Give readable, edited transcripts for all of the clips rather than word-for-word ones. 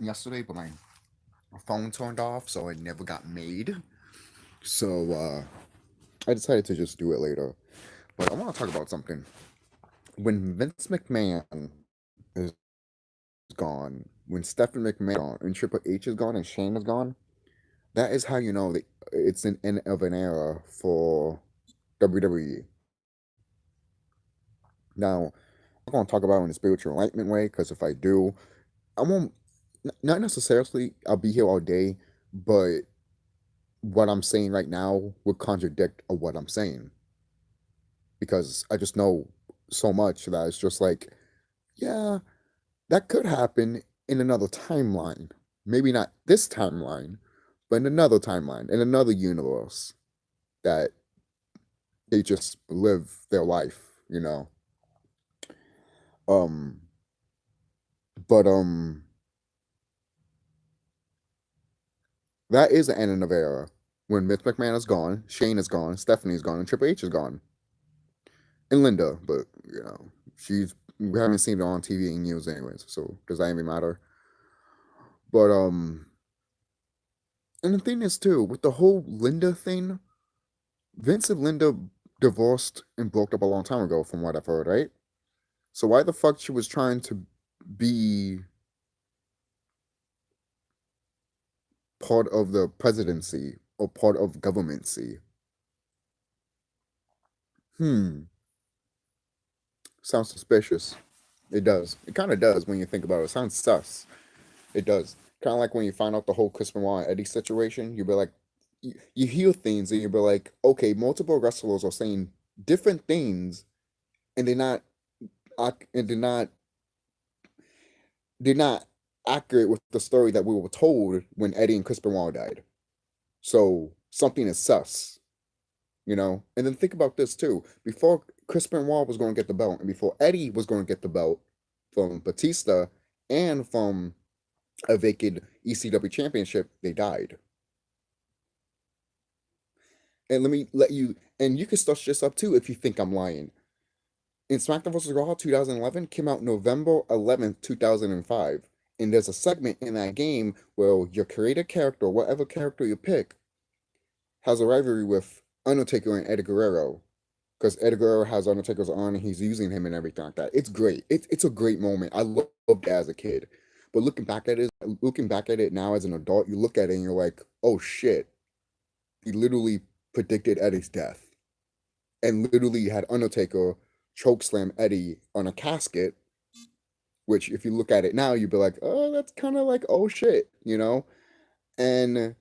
yesterday, but my phone turned off, so it never got made. So I decided to just do it later. But I want to talk about something. When Vince McMahon is gone, when Stephen McMahon is gone, and Triple H is gone, and Shane is gone, that is how you know that it's an end of an era for WWE. Now, I'm not going to talk about it in a spiritual enlightenment way, because if I do, I won't, not necessarily, I'll be here all day, but what I'm saying right now would contradict of what I'm saying, because I just know so much that it's just like, yeah, that could happen in another timeline. Maybe not this timeline, but in another timeline, in another universe that they just live their life. Um, but that is the end of era. When Vince McMahon is gone, Shane is gone, Stephanie's gone, and Triple H is gone. And Linda, but she's we haven't seen her on TV in years anyways, so does that even matter? But and the thing is too, with the whole Linda thing, Vince and Linda divorced and broke up a long time ago, from what I've heard, right? So why the fuck she was trying to be part of the presidency or part of governmency? Hmm, sounds suspicious. It does. It kind of does when you think about it. It sounds sus. It does. Kind of like when you find out the whole Chris Benoit and Eddie situation, you'll be like, you hear things and you'll be like, okay, multiple wrestlers are saying different things, and and they're not accurate with the story that we were told when Eddie and Chris Benoit died. So something is sus. And then think about this too. Before Chris Benoit was going to get the belt, and before Eddie was going to get the belt from Batista and from a vacant ECW championship, they died. And let me let you, and you can start this up too if you think I'm lying. In SmackDown vs. Raw 2011 came out November 11th, 2005. And there's a segment in that game where your created character, whatever character you pick, has a rivalry with Undertaker and Eddie Guerrero. Because Eddie Guerrero has Undertaker's arm and he's using him and everything like that. It's great. It's a great moment. I loved it as a kid. But looking back at it now as an adult, you look at it and you're like, oh shit. He literally predicted Eddie's death. And literally had Undertaker chokeslam Eddie on a casket, which if you look at it now, you'd be like, oh, that's kind of like, oh shit. And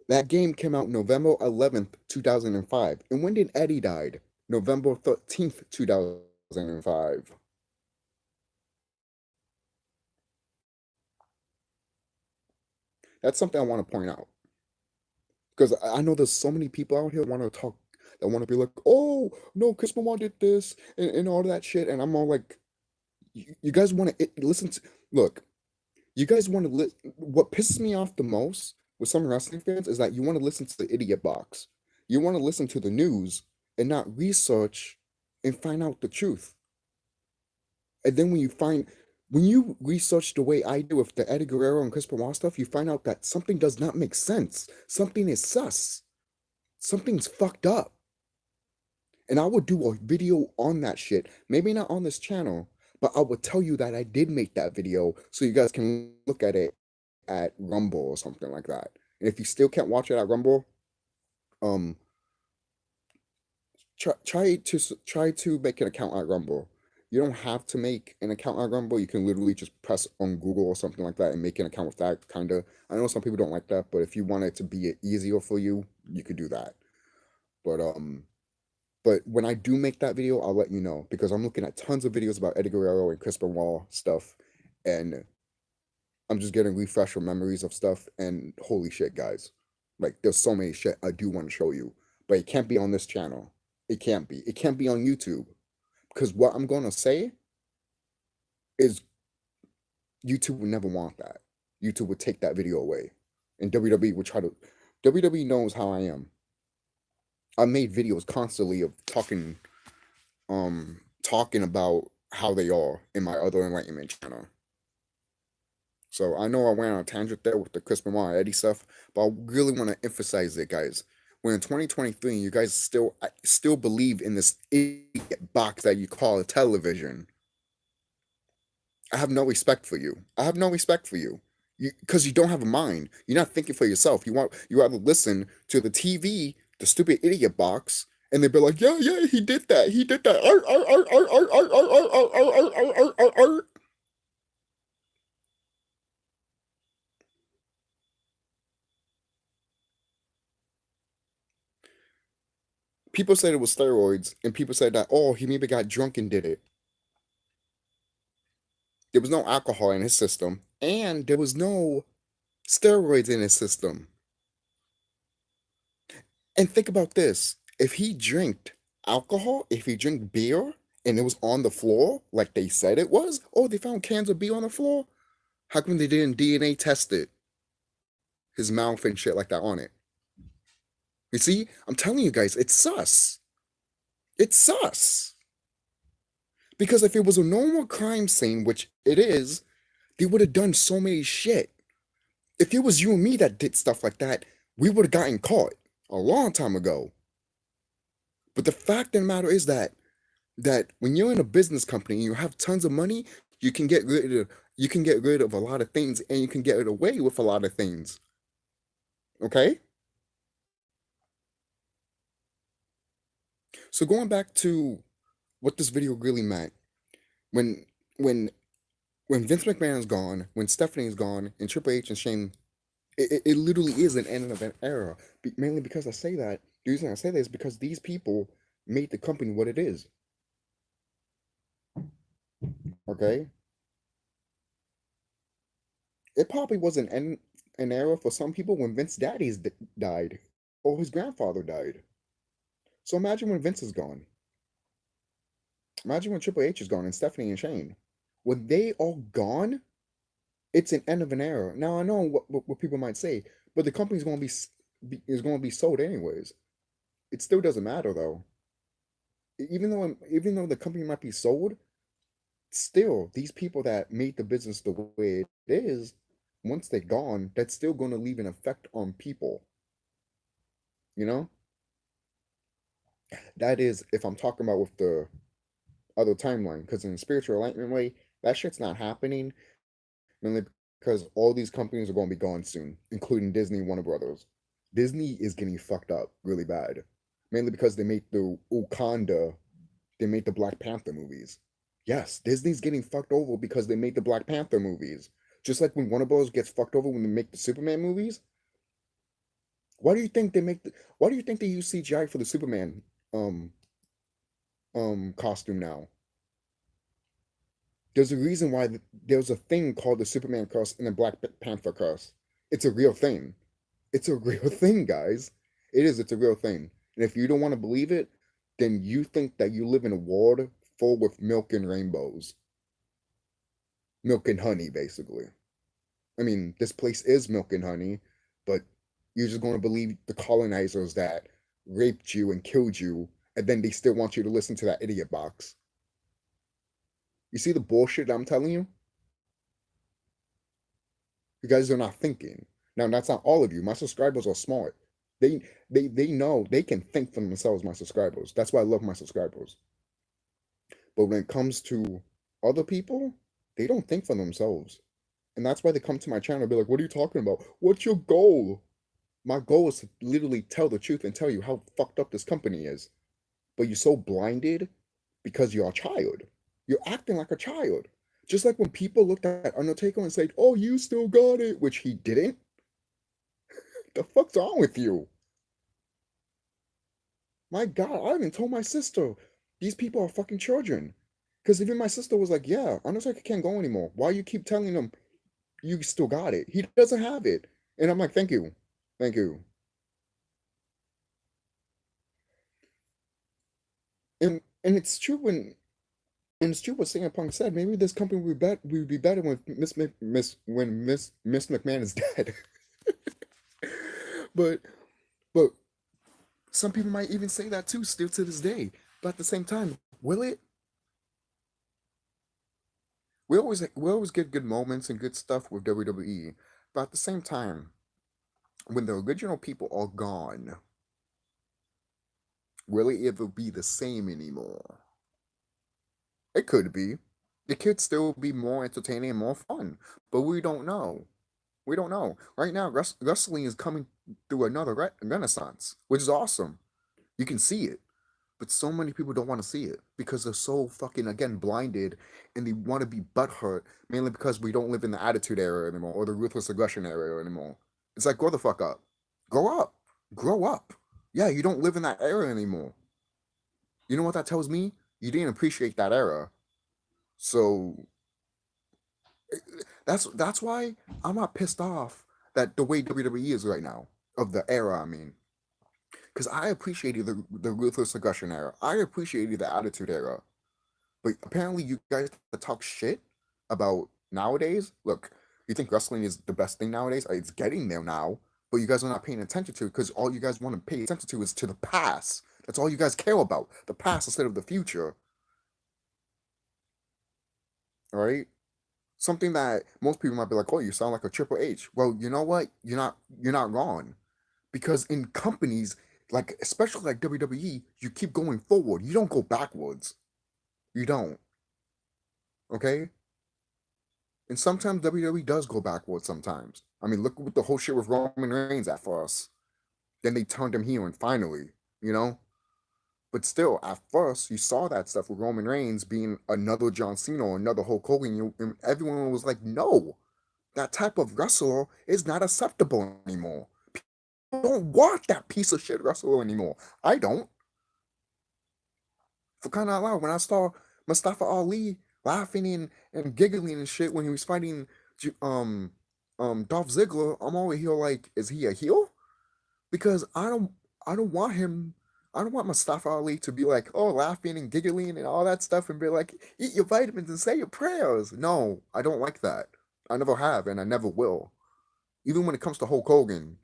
that game came out November 11th, 2005. And when did Eddie died? November 13th, 2005. That's something I want to point out. Because I know there's so many people out here want to talk, that want to be like, oh, no, Chris Benoit did this and all that shit. And I'm all like, you guys want to listen to, look, you guys want to what pisses me off the most with some wrestling fans is that you want to listen to the idiot box. You want to listen to the news and not research and find out the truth. And then when you research the way I do with the Eddie Guerrero and Chris Benoit stuff, you find out that something does not make sense. Something is sus. Something's fucked up. And I would do a video on that shit. Maybe not on this channel, but I would tell you that I did make that video so you guys can look at it at Rumble or something like that. And if you still can't watch it at Rumble, um, try to make an account at Rumble. You don't have to make an account at Rumble. You can literally just press on Google or something like that and make an account with that. Kind of. I know some people don't like that, but if you want it to be easier for you, you could do that. But but when I do make that video, I'll let you know because I'm looking at tons of videos about Eddie Guerrero and Chris Benoit stuff, and I'm just getting refresher memories of stuff. And holy shit, guys! Like, there's so many shit I do want to show you, but it can't be on this channel. It can't be. It can't be on YouTube because what I'm gonna say is YouTube would never want that. YouTube would take that video away, and WWE would try to. WWE knows how I am. I made videos constantly of talking about how they are in my other enlightenment channel. So I know I went on a tangent there with the Chris Benoit Eddie stuff, but I really want to emphasize it, guys. When in 2023, you guys still believe in this idiot box that you call a television, I have no respect for you. I have no respect for you. Because you don't have a mind. You're not thinking for yourself. You rather listen to the TV, the stupid idiot box, and they'd be like, yeah, yeah, he did that. He did that. Arr, arr, arr, arr, arr, arr, arr, arr, arr, arr, arr, arr, arr. People said it was steroids, and people said that, oh, he maybe got drunk and did it. There was no alcohol in his system, and there was no steroids in his system. And think about this. If he drank alcohol, if he drank beer, and it was on the floor, like they said it was, oh, they found cans of beer on the floor. How come they didn't DNA test it? His mouth and shit like that on it. You see, I'm telling you guys, it's sus. It's sus. Because if it was a normal crime scene, which it is, they would have done so many shit. If it was you and me that did stuff like that, we would have gotten caught a long time ago. But the fact of the matter is that when you're in a business company and you have tons of money, you can get rid of a lot of things and you can get away with a lot of things. Okay? So going back to what this video really meant, when when when Vince McMahon is gone, when Stephanie is gone, and Triple H and Shane, it literally is an end of an era. Mainly because I say that. The reason I say that is because these people made the company what it is. Okay? It probably was an era for some people when Vince Daddy's died or his grandfather died. So imagine when Vince is gone. Imagine when Triple H is gone and Stephanie and Shane. When they all gone, it's an end of an era. Now I know what people might say, but the company's going to is going to be sold anyways. It still doesn't matter though. Even though the company might be sold, still these people that made the business the way it is, once they're gone, that's still going to leave an effect on people. You know? That is if I'm talking about with the other timeline, because in the spiritual enlightenment way, that shit's not happening, mainly because all these companies are going to be gone soon, including Disney, Warner Brothers. Disney is getting fucked up really bad, mainly because they made the Wakanda, they made the Black Panther movies. Yes, Disney's getting fucked over because they made the Black Panther movies. Just like when Warner Bros. Gets fucked over when they make the Superman movies. Why do you think they why do you think they use CGI for the Superman um costume now? There's a reason why there's a thing called the Superman curse and the Black Panther curse. It's a real thing. It's a real thing, guys. It is. It's a real thing. And if you don't want to believe it, then you think that you live in a world full with milk and rainbows. Milk and honey, basically. I mean, this place is milk and honey, but you're just going to believe the colonizers that raped you and killed you, and then they still want you to listen to that idiot box. You see the bullshit I'm telling you? You guys are not thinking. Now, that's not all of you. My subscribers are smart. They know they can think for themselves, my subscribers. That's why I love my subscribers. But when it comes to other people, they don't think for themselves. And that's why they come to my channel and be like, what are you talking about? What's your goal? My goal is to literally tell the truth and tell you how fucked up this company is. But you're so blinded because you're a child. You're acting like a child. Just like when people looked at Undertaker and said, oh, you still got it, which he didn't. The fuck's wrong with you? My God, I even told my sister, these people are fucking children. Because even my sister was like, yeah, Undertaker can't go anymore. Why you keep telling him you still got it? He doesn't have it. And I'm like, thank you. Thank you. And it's true what CM Punk said. Maybe this company would be better when Miss McMahon is dead. but but some people might even say that too, still to this day. But at the same time, will it? we always get good moments and good stuff with WWE, but at the same time, when the original people are gone, will it ever be the same anymore? It could be. It could still be more entertaining and more fun, but we don't know. We don't know. Right now, wrestling is coming through another renaissance, which is awesome. You can see it, but so many people don't want to see it because they're so fucking, again, blinded, and they want to be butthurt, mainly because we don't live in the Attitude Era anymore or the Ruthless Aggression Era anymore. It's like, grow the fuck up. Grow up. Grow up. Yeah, you don't live in that era anymore. You know what that tells me? You didn't appreciate that era. So that's why I'm not pissed off that the way WWE is right now, of the era, I mean. Because I appreciated the Ruthless Aggression era. I appreciated the Attitude Era. But apparently you guys that talk shit about nowadays, look, you think wrestling is the best thing nowadays? It's getting there now, but you guys are not paying attention to it because all you guys want to pay attention to is to the past. That's all you guys care about, the past instead of the future. All right? Something that most people might be like, "Oh, you sound like a Triple H." Well, you know what? You're not wrong. Because in companies like, especially like WWE, you keep going forward. You don't go backwards. You don't. Okay? And sometimes WWE does go backwards sometimes. I mean, look what the whole shit with Roman Reigns at first. Then they turned him heel and finally, you know? But still, at first, you saw that stuff with Roman Reigns being another John Cena or another Hulk Hogan, and everyone was like, no, that type of wrestler is not acceptable anymore. People don't want that piece of shit wrestler anymore. I don't. For crying out loud, when I saw Mustafa Ali laughing and giggling and shit when he was fighting Dolph Ziggler, I'm over here like, is he a heel? Because I don't want him. I don't want Mustafa Ali to be like, oh, laughing and giggling and all that stuff and be like, eat your vitamins and say your prayers. No, I don't like that. I never have and I never will. Even when it comes to Hulk Hogan,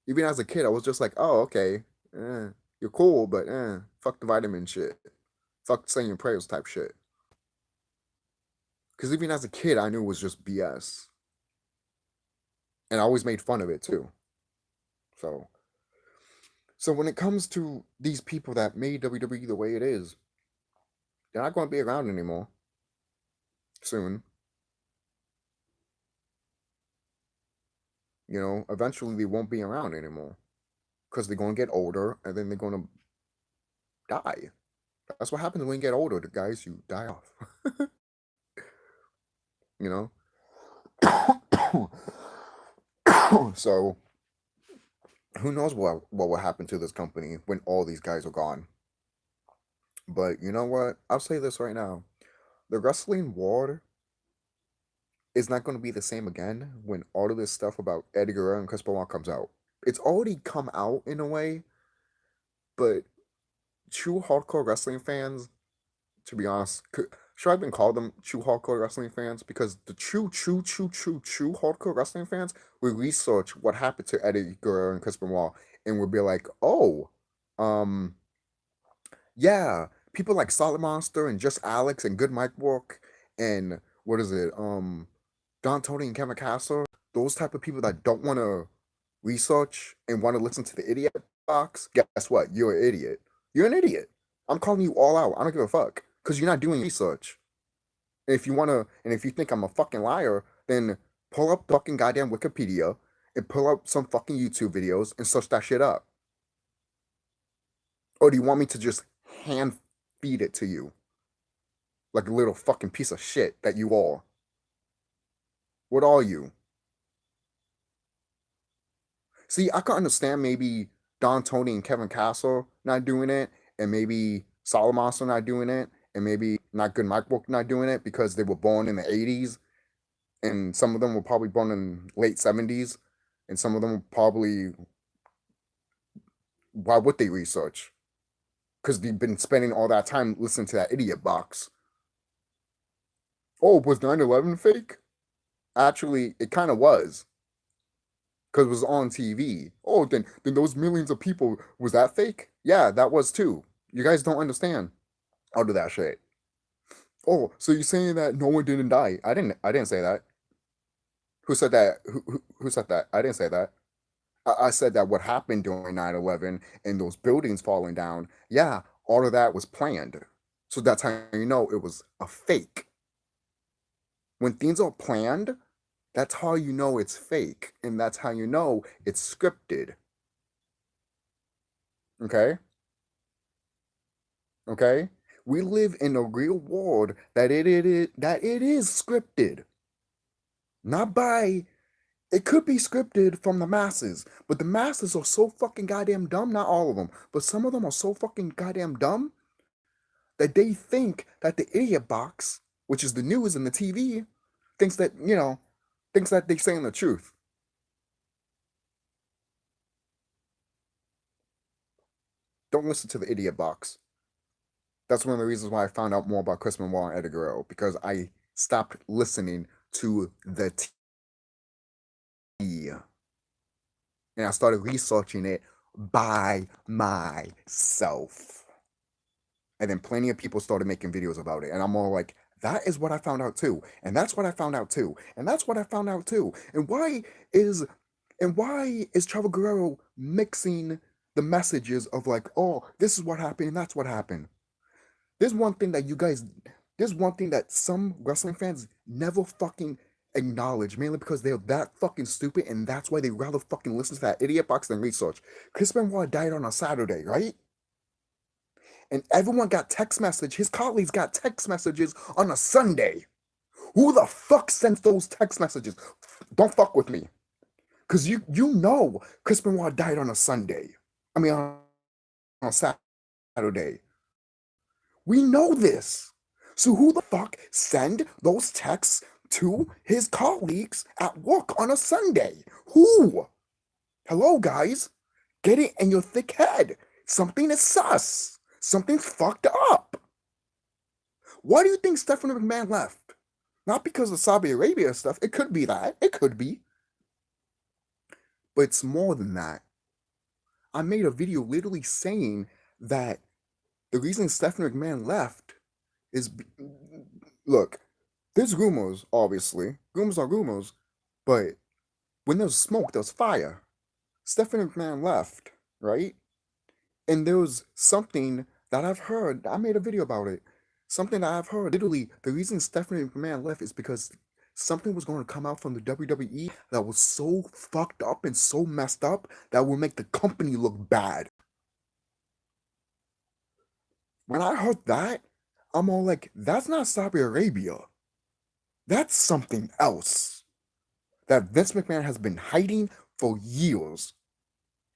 even as a kid, I was just like, oh, okay, you're cool, but fuck the vitamin shit. Fuck saying your prayers type shit. Because even as a kid, I knew it was just BS. And I always made fun of it too. So when it comes to these people that made WWE the way it is, they're not going to be around anymore soon. You know, eventually they won't be around anymore because they're going to get older and then they're going to die. That's what happens when you get older. The guys, you die off. You know? So, who knows what will happen to this company when all these guys are gone. But you know what? I'll say this right now. The wrestling war is not going to be the same again when all of this stuff about Eddie Guerrero and Chris Benoit comes out. It's already come out in a way, but true hardcore wrestling fans, to be honest, should I even call them true hardcore wrestling fans? Because the true hardcore wrestling fans will research what happened to Eddie Guerrero and Chris Benoit and will be like, oh, yeah, people like Solid Monster and Just Alex and Good Mike Work and what is it, Don Tony and Kevin Castle, those type of people that don't want to research and want to listen to the idiot box, guess what? You're an idiot. You're an idiot. I'm calling you all out. I don't give a fuck because you're not doing research. And if you want to, and if you think I'm a fucking liar, then pull up fucking goddamn Wikipedia and pull up some fucking YouTube videos and search that shit up. Or do you want me to just hand feed it to you like a little fucking piece of shit that you are? What are you? See, I can understand maybe Don Tony and Kevin Castle not doing it, and maybe Solomon not doing it, and maybe not Good Mike Book not doing it because they were born in the 80s, and some of them were probably born in late 70s, and some of them were probably, why would they research? Because they've been spending all that time listening to that idiot box. Oh, was 9/11 fake? Actually, it kind of was. Because it was on TV. Oh, then those millions of people, was that fake? Yeah, that was too. You guys don't understand. I'll do that shit. Oh, so you're saying that no one didn't die? I didn't say that. Who said that? Who said that? I didn't say that. I said that what happened during 9/11 and those buildings falling down, yeah, all of that was planned. So that's how you know it was a fake. When things are planned, that's how you know it's fake. And that's how you know it's scripted. Okay? Okay? We live in a real world that it is scripted. Not by it could be scripted from the masses, but the masses are so fucking goddamn dumb, not all of them, but some of them are so fucking goddamn dumb that they think that the idiot box, which is the news and the TV, thinks that, thinks that they're saying the truth. Don't listen to the idiot box. That's one of the reasons why I found out more about Chris Benoit and Eddie Guerrero, because I stopped listening to the T. And I started researching it by myself. And then plenty of people started making videos about it. And I'm all like, that is what I found out too. And that's what I found out too. And that's what I found out too. Is why is Trevor Guerrero mixing the messages of like, oh, this is what happened and that's what happened? There's one thing that there's one thing that some wrestling fans never fucking acknowledge, mainly because they're that fucking stupid, and that's why they rather fucking listen to that idiot box than research. Chris Benoit died on a Saturday, right? And everyone got text message. His colleagues got text messages on a Sunday. Who the fuck sends those text messages? Don't fuck with me, cause you know Chris Benoit died on a Sunday. I mean on a Saturday. We know this. So who the fuck send those texts to his colleagues at work on a Sunday? Who? Hello, guys. Get it in your thick head. Something is sus. Something's fucked up. Why do you think Stephanie McMahon left? Not because of Saudi Arabia stuff. It could be that. It could be. But it's more than that. I made a video literally saying that the reason Stephanie McMahon left is look, there's rumors, obviously. Rumors are rumors, but when there's smoke, there's fire. Stephanie McMahon left, right? And there was something that I've heard. I made a video about it. Something that I've heard. Literally, the reason Stephanie McMahon left is because something was going to come out from the WWE that was so fucked up and so messed up that would make the company look bad. When I heard that, I'm all like, that's not Saudi Arabia. That's something else that Vince McMahon has been hiding for years.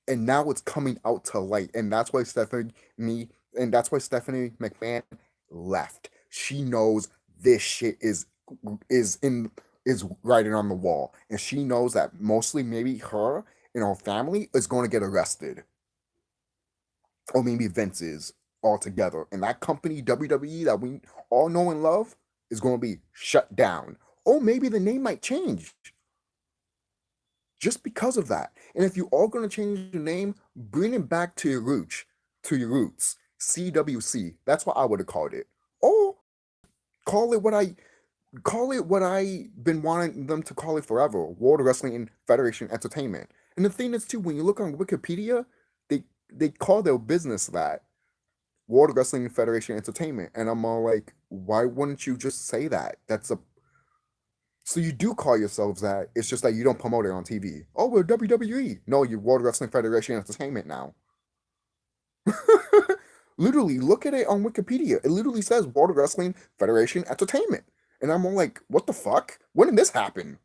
And now it's coming out to light. And that's why Stephanie McMahon left. She knows this shit is writing on the wall. And she knows that mostly maybe her and her family is going to get arrested. Or maybe Vince is altogether. And that company, WWE, that we all know and love, is going to be shut down. Or maybe the name might change. Just because of that. And if you are going to change your name, bring it back to your roots. CWC. That's what I would have called it. Or call it what I've been wanting them to call it forever. World Wrestling Federation Entertainment. And the thing is too, when you look on Wikipedia, they call their business that. World Wrestling Federation Entertainment. And I'm all like, why wouldn't you just say that? So you do call yourselves that. It's just that you don't promote it on TV. Oh, we're WWE. No, you're World Wrestling Federation Entertainment now. Literally, look at it on Wikipedia. It literally says World Wrestling Federation Entertainment. And I'm all like, what the fuck? When did this happen?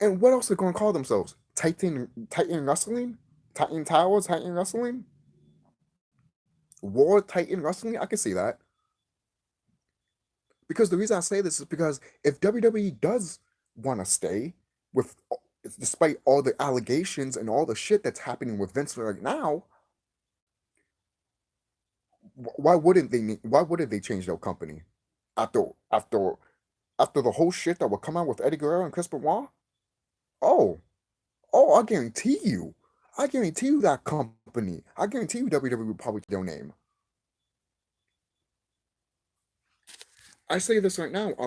And what else are they going to call themselves? Titan Wrestling? Titan Tower? Titan Wrestling? World Titan Wrestling? I can see that. Because the reason I say this is because if WWE does want to stay with, despite all the allegations and all the shit that's happening with Vince right now, why wouldn't they? Why wouldn't they change their company after after the whole shit that would come out with Eddie Guerrero and Chris Benoit? Oh, I guarantee you that company. I guarantee you WWE would probably change their name. I say this right now, that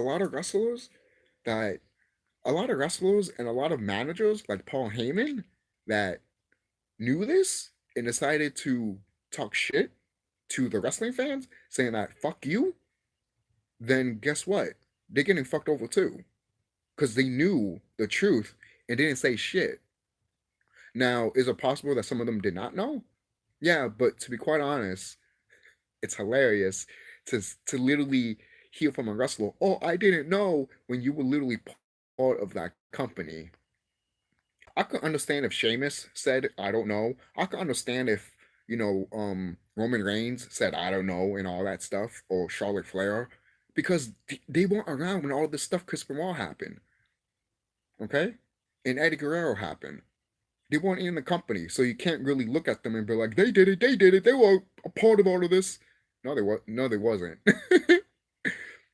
a lot of wrestlers and a lot of managers like Paul Heyman that knew this and decided to talk shit to the wrestling fans, saying that fuck you, then guess what? They're getting fucked over too. Because they knew the truth and didn't say shit. Now, is it possible that some of them did not know? Yeah, but to be quite honest, it's hilarious to literally hear from a wrestler, "Oh, I didn't know," when you were literally part of that company. I could understand if Sheamus said, "I don't know." I could understand if Roman Reigns said, "I don't know," and all that stuff, or Charlotte Flair, because they weren't around when all this stuff Chris Benoit happened, okay, and Eddie Guerrero happened. They weren't in the company, so you can't really look at them and be like, "They did it, they did it, they were a part of all of this." No, they wasn't.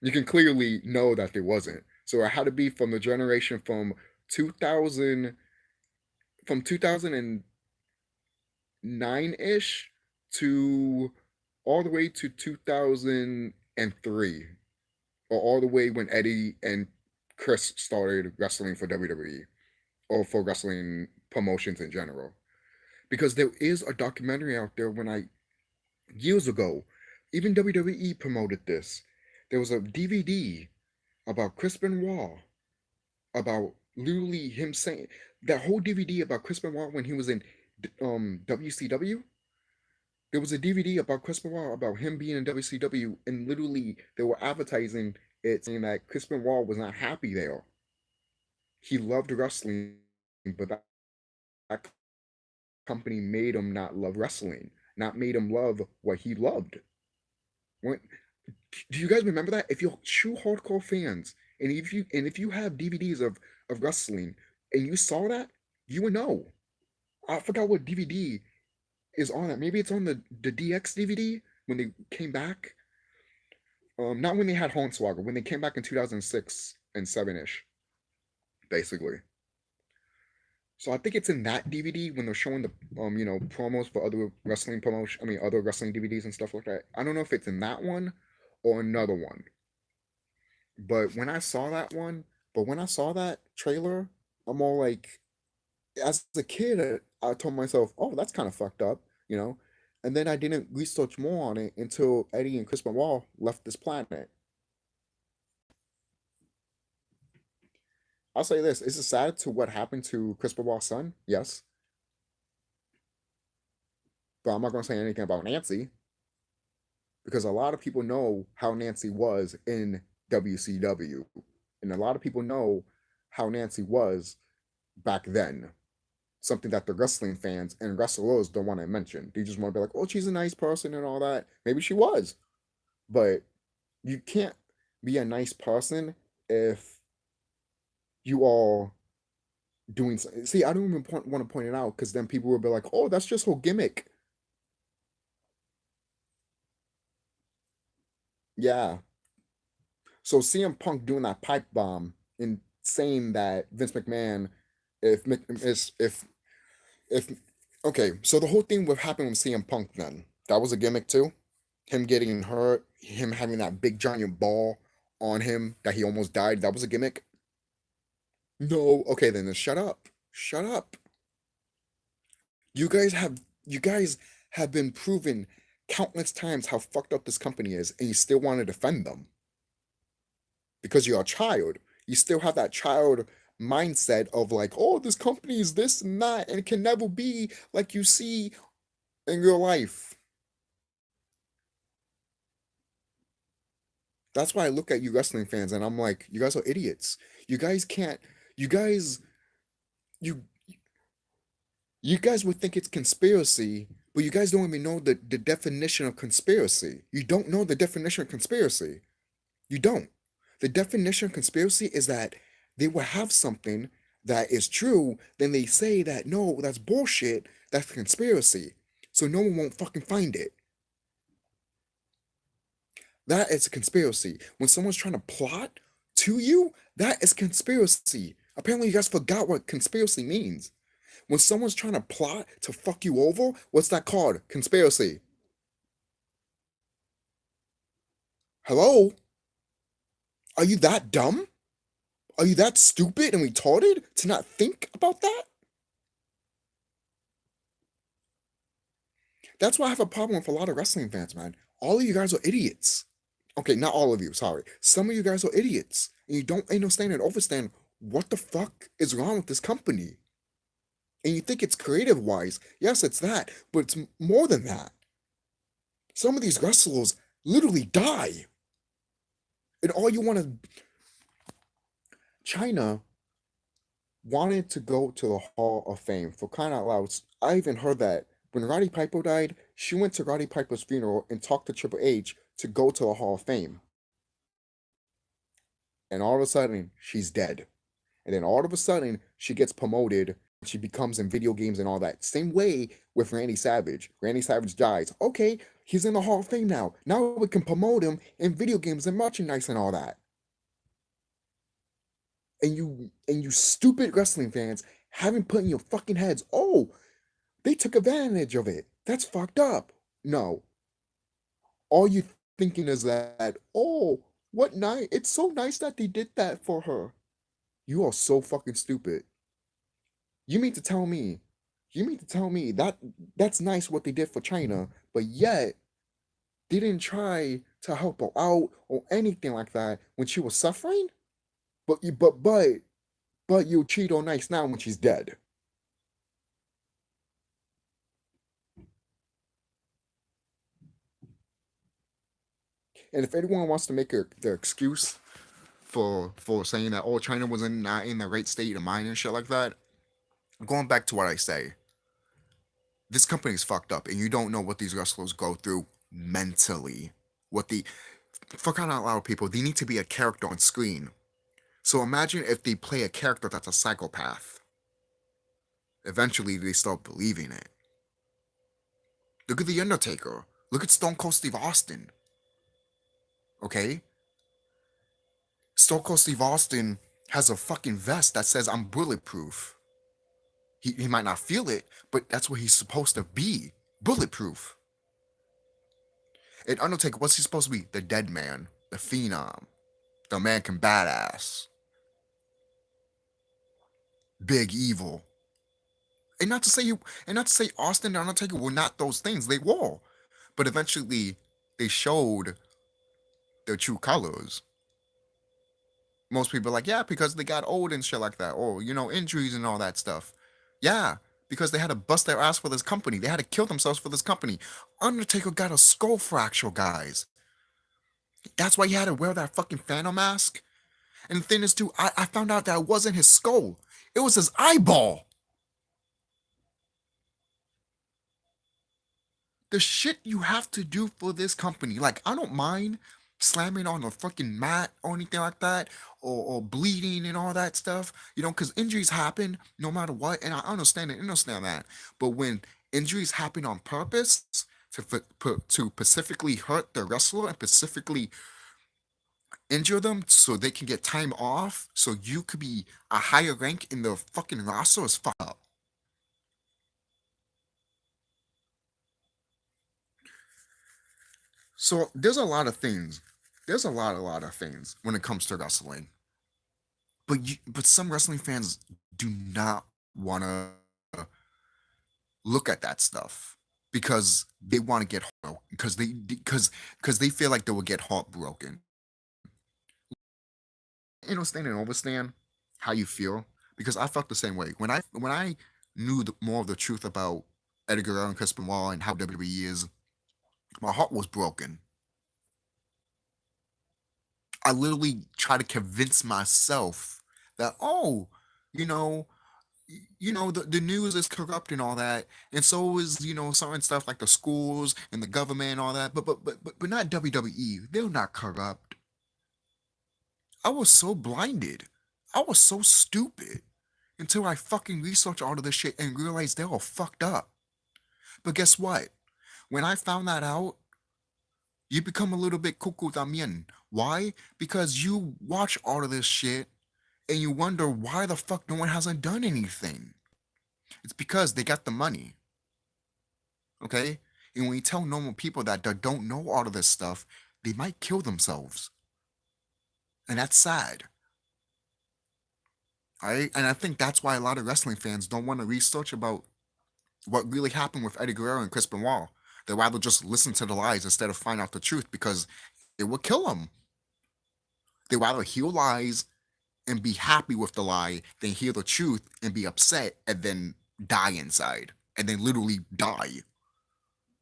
You can clearly know that they wasn't. So it had to be from the generation from 2000, from 2009-ish to all the way to 2003, or all the way when Eddie and Chris started wrestling for WWE, or for wrestling promotions in general. Because there is a documentary out there years ago, even WWE promoted this. There was a DVD about Chris Benoit, about literally him saying that whole DVD about Chris Benoit when he was in WCW. There was a DVD about Chris Benoit about him being in WCW, and literally they were advertising it, saying that Chris Benoit was not happy there. He loved wrestling, but that company made him not love wrestling, not made him love what he loved. When, do you guys remember that? If you're true hardcore fans, and if you have DVDs of wrestling, and you saw that, you would know. I forgot what DVD is on it. Maybe it's on the DX DVD when they came back. Not when they had Hornswoggle, when they came back in 2006 and 7-ish, basically. So I think it's in that DVD when they're showing the promos for other wrestling promotion. I mean, other wrestling DVDs and stuff like that. I don't know if it's in that one or another one. But when I saw that one, but when I saw that trailer, I'm all like, as a kid, I told myself, "Oh, that's kind of fucked up," you know. And then I didn't research more on it until Eddie and Chris Benoit left this planet. I'll say this: is it sad to what happened to Chris Benoit's son? Yes, but I'm not gonna say anything about Nancy because a lot of people know how Nancy was in WCW, and a lot of people know how Nancy was back then. Something that the wrestling fans and wrestlers don't want to mention. They just want to be like, "Oh, she's a nice person and all that." Maybe she was, but you can't be a nice person if you all doing. See, I don't even want to point it out because then people will be like, "Oh, that's just her gimmick." Yeah. So CM Punk doing that pipe bomb and saying that Vince McMahon, if okay, so the whole thing with happened with CM Punk then that was a gimmick too. Him getting hurt, him having that big giant ball on him that he almost died. That was a gimmick. No, okay, then shut up. Shut up. You guys have been proven countless times how fucked up this company is, and you still want to defend them because you're a child. You still have that child mindset of like, oh, this company is this and that, and it can never be like you see in real life. That's why I look at you wrestling fans and I'm like, you guys are idiots. You guys can't. You guys, you you guys would think it's conspiracy, but you guys don't even know the definition of conspiracy. You don't know the definition of conspiracy. You don't. The definition of conspiracy is that they will have something that is true, then they say that no, that's bullshit, that's conspiracy. So no one won't fucking find it. That is a conspiracy. When someone's trying to plot to you, that is conspiracy. Apparently, you guys forgot what conspiracy means. When someone's trying to plot to fuck you over, what's that called? Conspiracy. Hello? Are you that dumb? Are you that stupid and retarded to not think about that? That's why I have a problem with a lot of wrestling fans, man. All of you guys are idiots. Okay, not all of you, sorry. Some of you guys are idiots. And you don't understand and understand what the fuck is wrong with this company. And you think it's creative wise. Yes, it's that, but it's more than that. Some of these wrestlers literally die. And all you want to. China wanted to go to the Hall of Fame for crying out loud. I even heard that when Roddy Piper died, she went to Roddy Piper's funeral and talked to Triple H to go to the Hall of Fame. And all of a sudden, she's dead. And then all of a sudden, she gets promoted. She becomes in video games and all that. Same way with Randy Savage. Randy Savage dies. Okay, he's in the Hall of Fame now. Now we can promote him in video games and merchandise and all that. And you stupid wrestling fans haven't put in your fucking heads, oh, they took advantage of it. That's fucked up. No. All you thinking is that, oh, what nice. It's so nice that they did that for her. You are so fucking stupid. You mean to tell me, that that's nice what they did for China, but yet they didn't try to help her out or anything like that when she was suffering? But you cheat on nice now when she's dead. And if anyone wants to make the excuse for saying that, oh, China was not in the right state of mind and shit like that, going back to what I say, this company's fucked up, and you don't know what these wrestlers go through mentally. What the for crying out loud, people, they need to be a character on screen. So imagine if they play a character that's a psychopath. Eventually, they start believing it. Look at The Undertaker. Look at Stone Cold Steve Austin. Okay? Stone Cold Steve Austin has a fucking vest that says, I'm bulletproof. He might not feel it, but that's what he's supposed to be. Bulletproof. And Undertaker, what's he supposed to be? The dead man. The phenom. The American badass. Big evil. And not to say Austin and Undertaker were not those things. They were. But eventually they showed their true colors. Most people are like, yeah, because they got old and shit like that. Or, injuries and all that stuff. Yeah, because they had to bust their ass for this company. They had to kill themselves for this company. Undertaker got a skull fracture, guys. That's why he had to wear that fucking phantom mask. And the thing is, too, I found out that it wasn't his skull. It was his eyeball. The shit you have to do for this company. Like, I don't mind slamming on a fucking mat or anything like that, or bleeding and all that stuff, because injuries happen no matter what, and I understand that. But when injuries happen on purpose to specifically hurt the wrestler and specifically injure them so they can get time off so you could be a higher rank in the fucking roster is fucked up. So there's a lot of things. There's a lot of things when it comes to wrestling. But some wrestling fans do not want to look at that stuff because they want to get because they feel like they will get heartbroken. Understand and understand how you feel, because I felt the same way when I knew more of the truth about Edgar Guerrero and Chris Benoit and how WWE is. My heart was broken. I literally try to convince myself that, oh, you know, the news is corrupt and all that, and so is certain stuff like the schools and the government and all that. But not WWE. They're not corrupt. I was so blinded. I was so stupid until I fucking researched all of this shit and realized they were fucked up. But guess what? When I found that out, you become a little bit cuckoo también. Why? Because you watch all of this shit and you wonder why the fuck no one hasn't done anything. It's because they got the money. Okay? And when you tell normal people that don't know all of this stuff, they might kill themselves. And that's sad. Right? And I think that's why a lot of wrestling fans don't want to research about what really happened with Eddie Guerrero and Chris Benoit. They'd rather just listen to the lies instead of find out the truth because it would kill them. They'd rather hear lies and be happy with the lie than hear the truth and be upset and then die inside and then literally die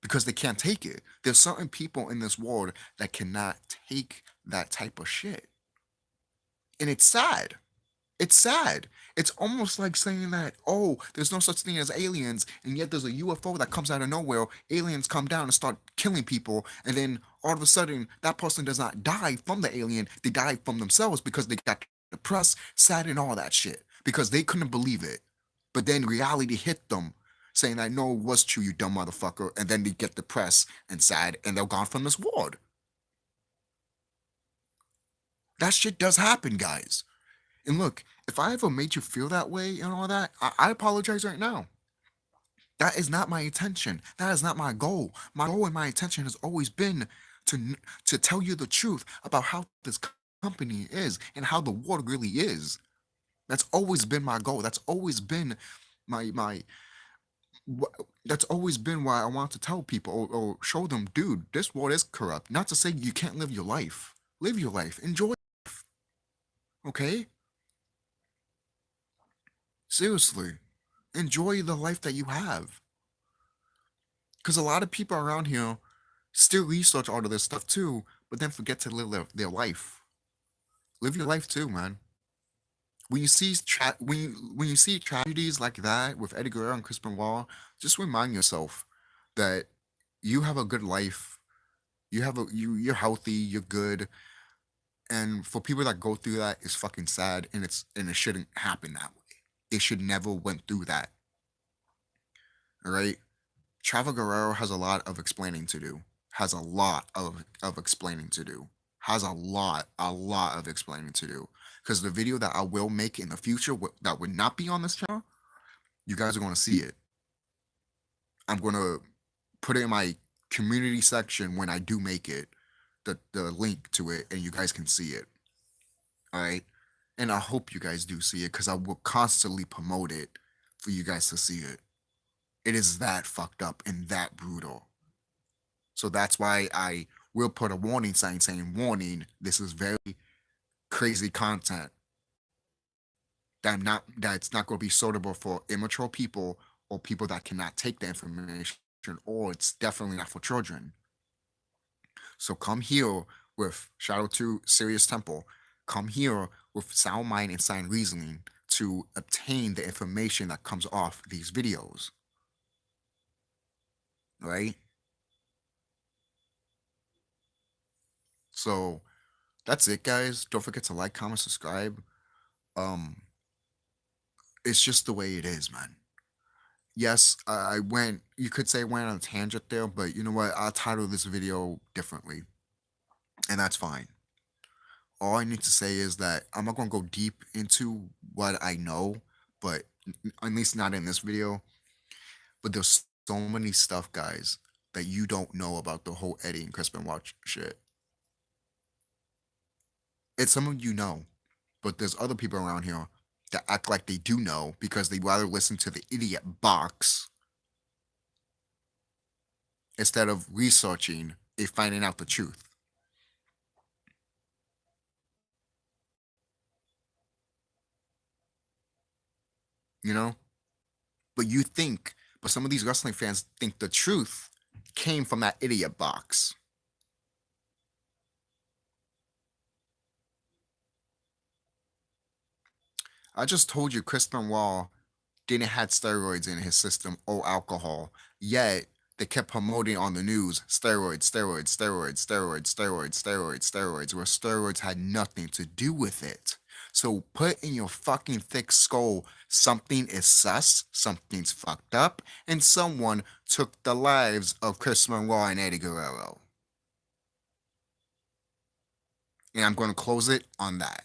because they can't take it. There's certain people in this world that cannot take that type of shit. And it's sad. It's sad. It's almost like saying that, oh, there's no such thing as aliens, and yet there's a UFO that comes out of nowhere. Aliens come down and start killing people, and then all of a sudden, that person does not die from the alien. They die from themselves because they got depressed, sad, and all that shit because they couldn't believe it. But then reality hit them, saying that, no, it was true, you dumb motherfucker, and then they get depressed and sad, and they're gone from this world. That shit does happen, guys. And look, if I ever made you feel that way and all that, I apologize right now. That is not my intention. That is not my goal. My goal and my intention has always been to tell you the truth about how this company is and how the world really is. That's always been my goal. That's always been my that's always been why I want to tell people or show them, dude, this world is corrupt. Not to say you can't live your life. Live your life. Enjoy life. Okay? Seriously, enjoy the life that you have. Because a lot of people around here still research all of this stuff too, but then forget to live their life. Live your life too, man. When you see tragedies like that with Eddie Guerrero and Chris Benoit, just remind yourself that you have a good life. You're healthy. You're good. And for people that go through that, it's fucking sad, and it shouldn't happen that way. They should never went through that. All right. Trevor Guerrero has a lot of explaining to do. Has a lot of explaining to do. Has a lot of explaining to do. Because the video that I will make in the future that would not be on this channel, you guys are going to see it. I'm going to put it in my community section when I do make it, the link to it, and you guys can see it. All right. And I hope you guys do see it because I will constantly promote it for you guys to see it. It is that fucked up and that brutal. So that's why I will put a warning sign saying, warning, this is very crazy content. That's not going to be suitable for immature people or people that cannot take the information, or it's definitely not for children. So come here with shout out to Serious Temple. Come here with sound mind and sound reasoning to obtain the information that comes off these videos. Right? So that's it, guys. Don't forget to like, comment, subscribe. Um, it's just the way it is, man. Yes, I went. You could say I went on a tangent there, but you know what? I'll title this video differently, and that's fine. All I need to say is that I'm not gonna go deep into what I know, but at least not in this video. But there's so many stuff, guys, that you don't know about the whole Eddie and Chris Benoit shit. It's some of you know, but there's other people around here that act like they do know because they rather listen to the idiot box instead of researching and finding out the truth. You know? But some of these wrestling fans think the truth came from that idiot box. I just told you Chris Benoit didn't have steroids in his system or alcohol, yet they kept promoting on the news steroids, steroids, steroids, steroids, steroids, steroids, steroids, where steroids had nothing to do with it. So put in your fucking thick skull something is sus, something's fucked up, and someone took the lives of Chris Benoit and Eddie Guerrero. And I'm going to close it on that.